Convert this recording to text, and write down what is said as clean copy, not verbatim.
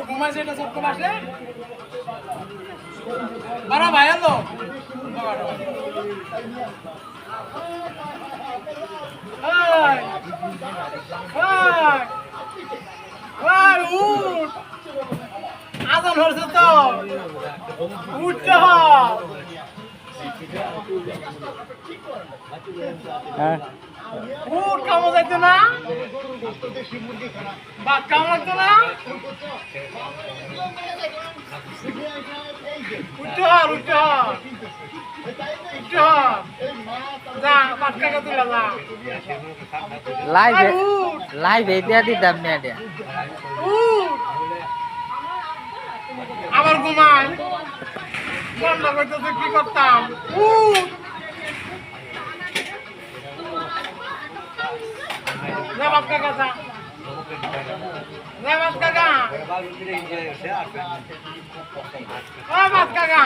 ঘুমাইছে এটা সত্য মাসে বারা ভাই এলো আজান হচ্ছে তো উঠতে হ্যাঁ উঠ কামো যাইতো না বাদ কাম লাগতো না উঠতে উঠতে উঠতে যা বাদ কাকা তুলে যা লাইভে দিয়া দিতাম না এটা আবার ঘুমাই বন্ধ করতে কি করতাম বাদ কাকা যা বাদ কাকা বাদ কাকা